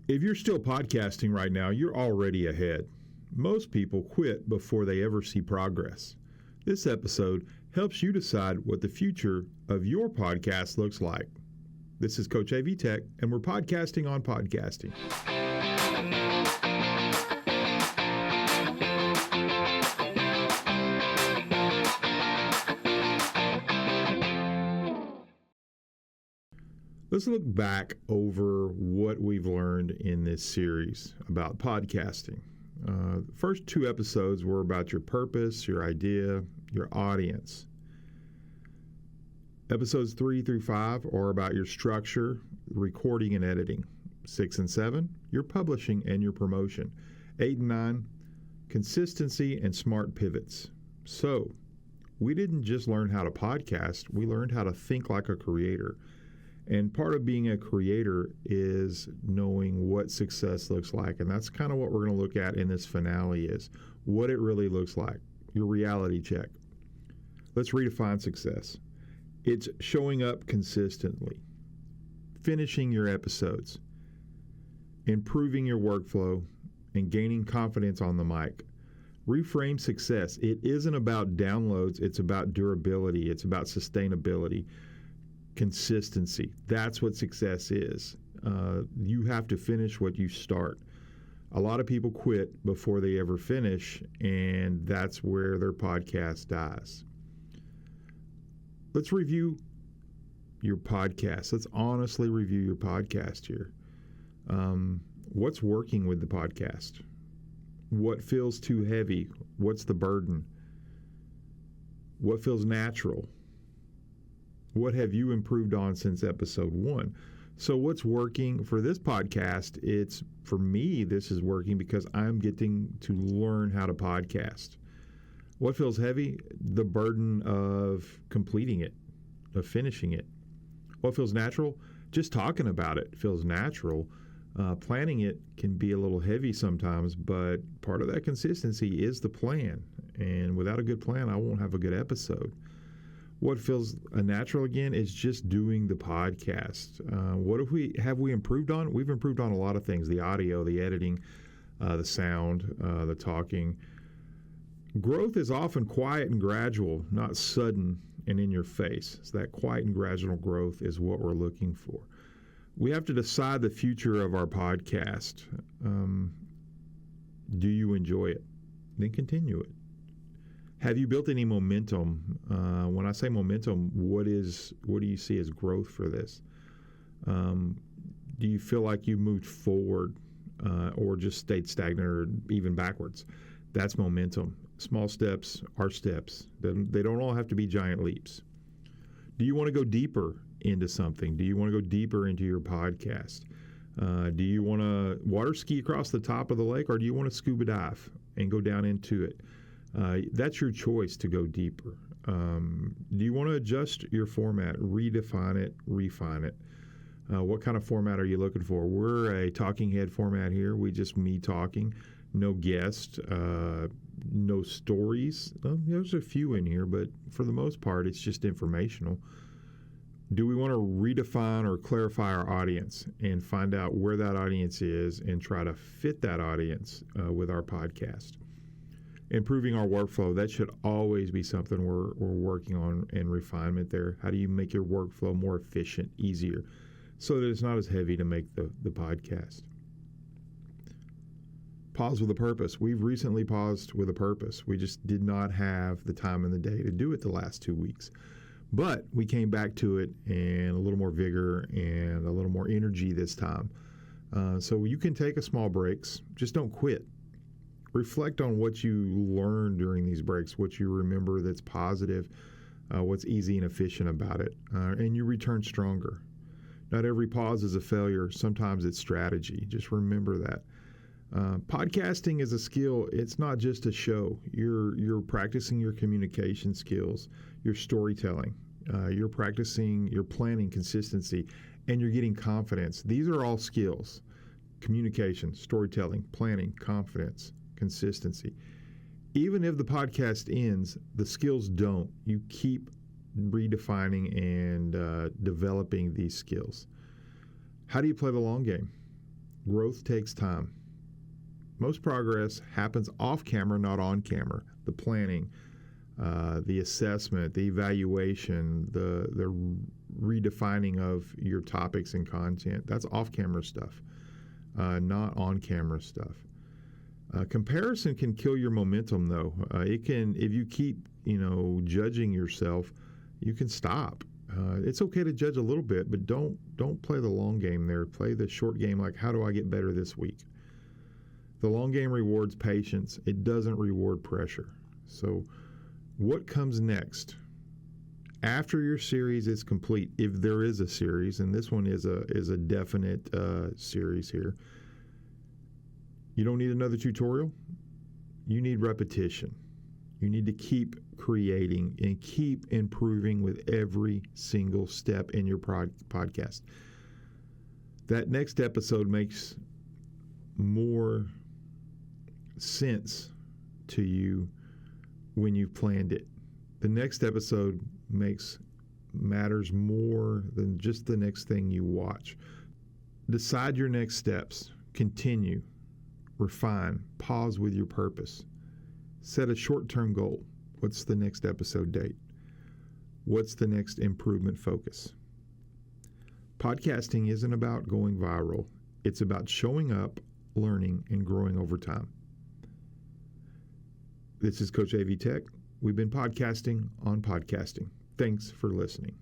If you're still podcasting right now, you're already ahead. Most people quit before they ever see progress. This episode helps you decide what the future of your podcast looks like. This is Coach AV Tech, and we're podcasting on podcasting. Let's look back over what we've learned in this series about podcasting. The first two episodes were about your purpose, your idea, your audience. Episodes 3 through 5 are about your structure, recording and editing. 6 and 7, your publishing and your promotion. 8 and 9, consistency and smart pivots. So, we didn't just learn how to podcast, we learned how to think like a creator. And part of being a creator is knowing what success looks like. And that's kind of what we're going to look at in this finale is what it really looks like, your reality check. Let's redefine success. It's showing up consistently, finishing your episodes, improving your workflow, and gaining confidence on the mic. Reframe success. It isn't about downloads. It's about durability. It's about sustainability. Consistency. That's what success is. You have to finish what you start. A lot of people quit before they ever finish, and that's where their podcast dies. Let's review your podcast. Let's honestly review your podcast here. What's working with the podcast? What feels too heavy? What's the burden? What feels natural? What have you improved on since episode 1? So what's working for this podcast? For me, this is working because I'm getting to learn how to podcast. What feels heavy? The burden of completing it, of finishing it. What feels natural? Just talking about it feels natural. Planning it can be a little heavy sometimes, but part of that consistency is the plan. And without a good plan, I won't have a good episode. What feels natural again is just doing the podcast. What have we improved on? We've improved on a lot of things: the audio, the editing, the sound, the talking. Growth is often quiet and gradual, not sudden and in your face. So that quiet and gradual growth is what we're looking for. We have to decide the future of our podcast. Do you enjoy it? Then continue it. Have you built any momentum? When I say momentum, what do you see as growth for this? Do you feel like you moved forward or just stayed stagnant or even backwards? That's momentum. Small steps are steps. They don't all have to be giant leaps. Do you want to go deeper into something? Do you want to go deeper into your podcast? Do you want to water ski across the top of the lake, or do you want to scuba dive and go down into it? That's your choice to go deeper. Do you want to adjust your format, redefine it, refine it? What kind of format are you looking for? We're a talking head format here. We just me talking, no guest, no stories. Well, there's a few in here, but for the most part, it's just informational. Do we want to redefine or clarify our audience and find out where that audience is and try to fit that audience with our podcast? Improving our workflow, that should always be something we're working on in refinement there. How do you make your workflow more efficient, easier, so that it's not as heavy to make the podcast? Pause with a purpose. We've recently paused with a purpose. We just did not have the time in the day to do it the last 2 weeks. But we came back to it and a little more vigor and a little more energy this time. So you can take a small breaks. Just don't quit. Reflect on what you learned during these breaks, what you remember that's positive, what's easy and efficient about it, and you return stronger. Not every pause is a failure. Sometimes it's strategy. Just remember that. Podcasting is a skill. It's not just a show. You're practicing your communication skills, your storytelling. You're practicing your planning, consistency, and you're getting confidence. These are all skills. Communication, storytelling, planning, confidence, consistency. Even if the podcast ends, the skills don't. You keep redefining and developing these skills. How do you play the long game? Growth takes time. Most progress happens off camera, not on camera. The planning, the assessment, the evaluation, the redefining of your topics and content. That's off camera stuff, not on camera stuff. Comparison can kill your momentum, though. It can, if you keep, judging yourself, you can stop. It's okay to judge a little bit, but don't play the long game there. Play the short game, like, how do I get better this week? The long game rewards patience. It doesn't reward pressure. So what comes next? After your series is complete, if there is a series, and this one is a definite series here, you don't need another tutorial. You need repetition. You need to keep creating and keep improving with every single step in your podcast. That next episode makes more sense to you when you've planned it. The next episode matters more than just the next thing you watch. Decide your next steps. Continue. Refine. Pause with your purpose. Set a short-term goal. What's the next episode date? What's the next improvement focus? Podcasting isn't about going viral. It's about showing up, learning, and growing over time. This is Coach AV Tech. We've been podcasting on podcasting. Thanks for listening.